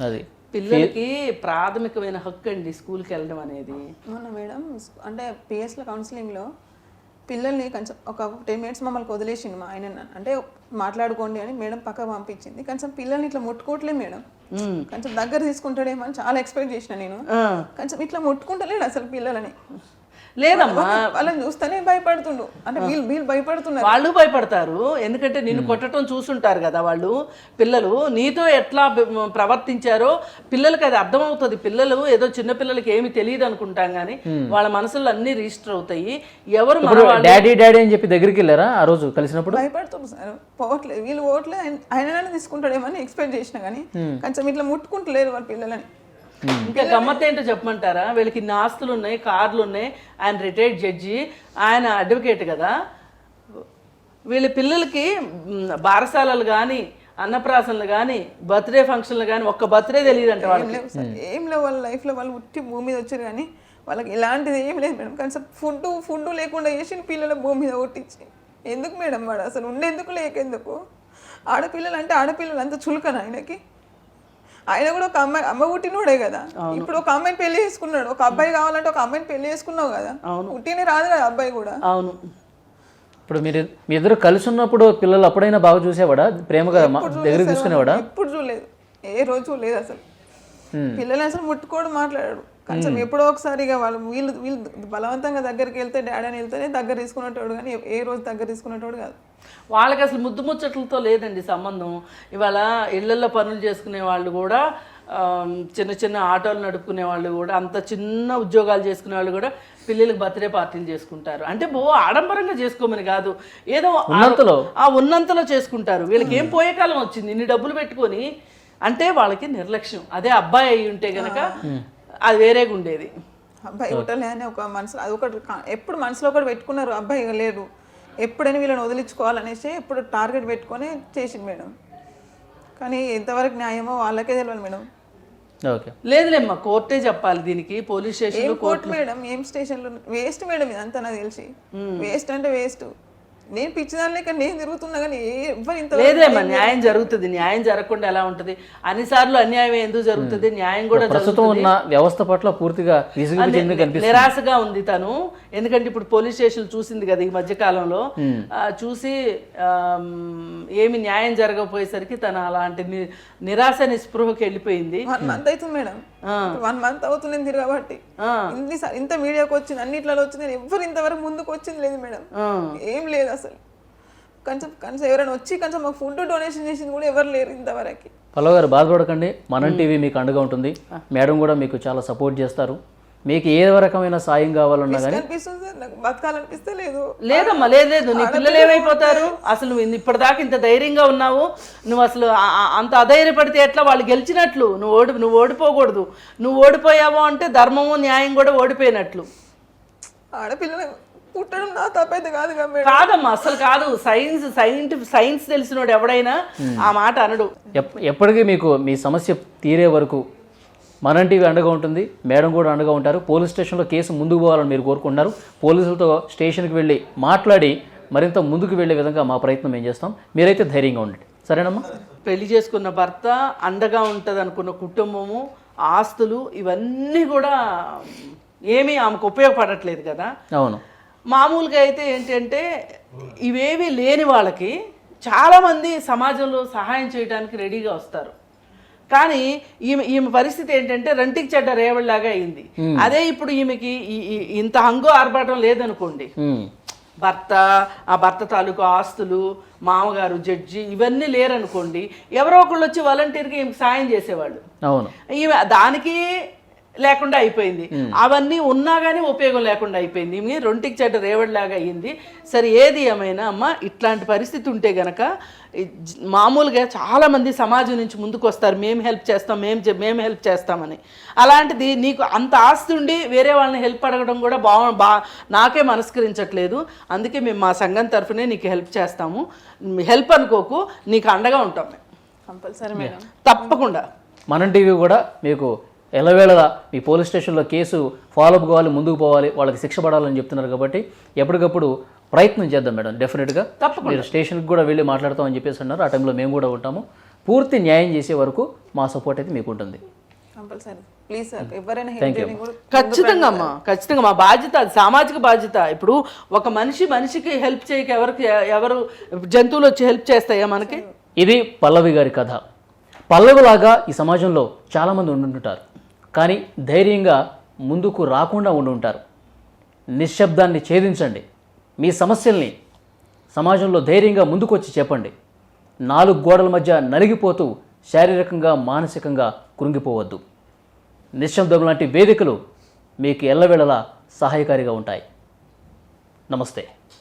అది పిల్లలకి ప్రాథమికమైన హక్కు అండి స్కూల్కి వెళ్ళడం అనేది. మొన్న మేడం అంటే పిఎస్లో కౌన్సిలింగ్లో పిల్లల్ని కొంచెం ఒక 10 minutes మమ్మల్ని వదిలేసిండు మా ఆయన, అంటే మాట్లాడుకోండి అని మేడం పక్క పంపించింది. కొంచెం పిల్లల్ని ఇట్లా ముట్టుకోవట్లేదు మేడం, కొంచెం దగ్గర తీసుకుంటాడేమో అని చాలా ఎక్స్పెక్ట్ చేసిన నేను. కొంచెం ఇట్లా ముట్టుకుంటలేడు అసలు పిల్లలని. లేదమ్మా, వాళ్ళని చూస్తేనే భయపడుతుండు, అంటే వీళ్ళు భయపడుతున్నారు. వాళ్ళు భయపడతారు, ఎందుకంటే నిన్ను కొట్టడం చూసుంటారు కదా వాళ్ళు. పిల్లలు నీతో ఎట్లా ప్రవర్తించారో పిల్లలకి అది అర్థమవుతుంది. పిల్లలు ఏదో చిన్న పిల్లలకి ఏమి తెలియదు అనుకుంటాం కానీ వాళ్ళ మనసులో అన్ని రిజిస్టర్ అవుతాయి. ఎవరు డాడీ డాడీ అని చెప్పి దగ్గరికి వెళ్ళారా ఆ రోజు కలిసినప్పుడు? భయపడుతుంది సార్, పోవట్లేదు, వీళ్ళు పోవట్లేదు, ఆయన తీసుకుంటాడేమో అని ఎక్స్పెక్ట్ చేసిన కానీ కొంచెం ఇట్లా ముట్టుకుంటలేరు వాళ్ళ పిల్లలని. ఇంకా గమ్మత్ ఏంటో చెప్పమంటారా? వీళ్ళకి ఇన్ని ఆస్తులు ఉన్నాయి, కార్లు ఉన్నాయి, ఆయన రిటైర్డ్ జడ్జి, ఆయన అడ్వకేట్ కదా. వీళ్ళ పిల్లలకి బారసాలలు కానీ అన్నప్రాసనలు కానీ బర్త్డే ఫంక్షన్లు కానీ ఒక్క బర్త్డే తెలియదు అంటే వాళ్ళకి. ఏం లేవు వాళ్ళ లైఫ్లో, వాళ్ళు ఉట్టి భూమి మీద వచ్చారు కానీ వాళ్ళకి ఇలాంటిది ఏం లేదు మేడం. కానీ ఫుడ్ లేకుండా చేసిన పిల్లల భూమి మీద కొట్టించి ఎందుకు మేడం? వాడు అసలు ఉండేందుకు లేకెందుకు? ఆడపిల్లలు అంటే ఆడపిల్లలు అంత చులకన ఆయనకి. ఆయన కూడా ఒక అమ్మాయి, అమ్మ పుట్టినోడే కదా. ఇప్పుడు ఒక అమ్మాయిని పెళ్లి చేసుకున్నాడు, ఒక అబ్బాయి కావాలంటే ఒక అమ్మాయిని పెళ్లి చేసుకున్నావు కదా, పుట్టినే రాదు కదా అబ్బాయి కూడా. అవును, ఇప్పుడు మీ ఇద్దరు కలిసి ఉన్నప్పుడు పిల్లలు అప్పుడైనా బాగా చూసేవాడా, ప్రేమగా దగ్గర తీసుకునేవాడా? ఎప్పుడు చూడలేదు, ఏ రోజు చూడలేదు అసలు. పిల్లలు అసలు ముట్టుకోడు, మాట్లాడాడు. కొంచెం ఎప్పుడో ఒకసారి ఇక వీళ్ళు బలవంతంగా దగ్గరికి వెళ్తే డాడీ అని వెళ్తేనే దగ్గర తీసుకునేటోడు, కానీ ఏ రోజు దగ్గర తీసుకునేటోడు కాదు. వాళ్ళకి అసలు ముద్దు ముచ్చట్లతో లేదండి సంబంధం. ఇవాళ ఇళ్లల్లో పనులు చేసుకునే వాళ్ళు కూడా చిన్న చిన్న ఆటోలు నడుపుకునే వాళ్ళు కూడా, అంత చిన్న ఉద్యోగాలు చేసుకునే వాళ్ళు కూడా పిల్లలకు బర్త్డే పార్టీలు చేసుకుంటారు. అంటే ఆడంబరంగా చేసుకోమని కాదు, ఏదో ఉన్నంతలో చేసుకుంటారు. వీళ్ళకి ఏం పోయే కాలం వచ్చింది ఇన్ని డబ్బులు పెట్టుకొని, అంటే వాళ్ళకి నిర్లక్ష్యం. అదే అబ్బాయి అయి ఉంటే గనక అది వేరేగా ఉండేది. అబ్బాయి ఒకటలే అని ఒక మనసులో అది ఒకటి ఎప్పుడు మనసులో ఒకటి పెట్టుకున్నారు, అబ్బాయి లేడు ఎప్పుడైనా వీళ్ళని వదిలించుకోవాలనేసి ఎప్పుడు టార్గెట్ పెట్టుకొని చేసింది మేడం. కానీ ఎంతవరకు న్యాయమో వాళ్ళకే తెలియదు మేడం. లేదులేమ్మా, కోర్టే చెప్పాలి దీనికి. పోలీస్ స్టేషన్ కోర్టు మేడం, ఏం స్టేషన్లో వేస్ట్ మేడం ఇదంతా నాకు తెలిసి. వేస్ట్ అంటే వేస్ట్. నేను పిచ్చిదాని లేక నేను తిరుగుతున్నా కానీ ఎవరు ఇంత లేదేమ్మా, న్యాయం జరుగుతుంది. న్యాయం జరగకుండా ఎలా ఉంటుంది? అన్నిసార్లు అన్యాయం ఎందుకు జరుగుతుంది? న్యాయం కూడా ప్రస్తుతం ఉన్న వ్యవస్థ పట్ల పూర్తిగా నిరాశగా ఉంది తను. ఎందుకంటే ఇప్పుడు పోలీస్ స్టేషన్ చూసింది కదా ఈ మధ్య కాలంలో, చూసి ఏమి న్యాయం జరగకపోయేసరికి తను అలాంటి నిరాశ నిస్పృహకి వెళ్ళిపోయింది. 1 month అవుతుంది మేడం, 1 month అవుతుంది నేను తిరగబట్టి. ఇంత మీడియాకి వచ్చింది, అన్నిట్లలో వచ్చింది, ఎవరు ఇంతవరకు ముందుకు వచ్చింది లేదు మేడం. ఏం లేదు అసలు. కొంచెం ఎవరైనా వచ్చి కొంచెం మాకు ఫుడ్ డొనేషన్ చేసింది కూడా ఎవరు లేరు ఇంతవరకు. పల్లవి గారు బాధపడకండి, మనం టీవీ మీకు అండగా ఉంటుంది. మేడం కూడా మీకు చాలా సపోర్ట్ చేస్తారు. మీకు ఏ రకమైన సాయం కావాలన్నా కానీ బతకాలనిపిస్తే లేదమ్మా, లేదు. నీ పిల్లలు ఏమైపోతారు? అసలు నువ్వు ఇప్పటిదాకా ఇంత ధైర్యంగా ఉన్నావు, నువ్వు అసలు అంత అధైర్యపడితే ఎట్లా? వాళ్ళు గెలిచినట్లు నువ్వు ఓడిపోకూడదు. నువ్వు ఓడిపోయావు అంటే ధర్మము న్యాయం కూడా ఓడిపోయినట్లు. ఆడపిల్లలు పుట్టడం నా తప్పైతే కాదమ్మా, అసలు కాదు. సైన్స్ తెలిసినోడు ఎవడైనా ఆ మాట అనడు. ఎప్పటికీ మీకు మీ సమస్య తీరే వరకు మనం టీవీ అండగా ఉంటుంది, మేడం కూడా అండగా ఉంటారు. పోలీస్ స్టేషన్లో కేసు ముందుకు పోవాలని మీరు కోరుకుంటున్నారు. పోలీసులతో స్టేషన్కి వెళ్ళి మాట్లాడి మరింత ముందుకు వెళ్ళే విధంగా మా ప్రయత్నం మేము చేస్తాం. మీరైతే ధైర్యంగా ఉండండి, సరేనమ్మా? పెళ్లి చేసుకున్న భర్త, అండగా ఉంటుంది అనుకున్న కుటుంబము, ఆస్తులు ఇవన్నీ కూడా ఏమీ ఆమెకు ఉపయోగపడట్లేదు కదా. అవును. మామూలుగా అయితే ఏంటంటే ఇవేవి లేని వాళ్ళకి చాలామంది సమాజంలో సహాయం చేయడానికి రెడీగా వస్తారు. కానీ ఈమె పరిస్థితి ఏంటంటే రంటికి చెడ్డ రేవడిలాగా అయింది. అదే ఇప్పుడు ఈమెకి ఇంత హంగు ఆర్భాటం లేదనుకోండి, ఆ భర్త తాలూకు ఆస్తులు, మామగారు, జడ్జి ఇవన్నీ లేరనుకోండి, ఎవరో ఒకళ్ళు వచ్చి వాలంటీర్గా ఈమెకు సాయం చేసేవాళ్ళు. అవును. ఈమె దానికి లేకుండా అయిపోయింది. అవన్నీ ఉన్నా కానీ ఉపయోగం లేకుండా అయిపోయింది. ఈమె రొంటికి చెడ్డ రేవడిలాగా అయ్యింది. సరే, ఏది ఏమైనా అమ్మ, ఇట్లాంటి పరిస్థితి ఉంటే గనక మామూలుగా చాలామంది సమాజం నుంచి ముందుకు వస్తారు, మేము హెల్ప్ చేస్తాం, మేము హెల్ప్ చేస్తామని. అలాంటిది నీకు అంత ఆస్తి ఉండి వేరే వాళ్ళని హెల్ప్ అడగడం కూడా నాకే మనస్కరించట్లేదు. అందుకే మేము మా సంఘం తరఫునే నీకు హెల్ప్ చేస్తాము. హెల్ప్ అనుకోకు, నీకు అండగా ఉంటాం మేము. కంపల్సరీ మేడం, తప్పకుండా. మనం టీవీ కూడా మీకు ఎల్లవేళలా మీ పోలీస్ స్టేషన్లో కేసు ఫాలోఅప్ కావాలి, ముందుకు పోవాలి, వాళ్ళకి శిక్ష పడాలని చెప్తున్నారు కాబట్టి ఎప్పటికప్పుడు ప్రయత్నం చేద్దాం మేడం. డెఫినెట్గా మీరు స్టేషన్కి కూడా వెళ్ళి మాట్లాడతామని చెప్పేసి అన్నారు. ఆ టైంలో మేము కూడా ఉంటాము. పూర్తి న్యాయం చేసే వరకు మా సపోర్ట్ అయితే మీకు ఉంటుంది. ఖచ్చితంగా అమ్మా, ఖచ్చితంగా మా బాధ్యత, అది సామాజిక బాధ్యత. ఇప్పుడు ఒక మనిషికి హెల్ప్ చేయక ఎవరు జంతువులు వచ్చి హెల్ప్ చేస్తాయా మనకి? ఇది పల్లవి గారి కథ. పల్లవిలాగా ఈ సమాజంలో చాలామంది ఉండుంటారు, కానీ ధైర్యంగా ముందుకు రాకుండా ఉండుంటారు. నిశ్శబ్దాన్ని ఛేదించండి. మీ సమస్యల్ని సమాజంలో ధైర్యంగా ముందుకు వచ్చి చెప్పండి. 4 గోడల మధ్య నలిగిపోతూ శారీరకంగా, మానసికంగా కృంగిపోవద్దు. నిశ్శబ్దం లాంటి వేదికలు మీకు ఎల్లవేళలా సహాయకారిగా ఉంటాయి. నమస్తే.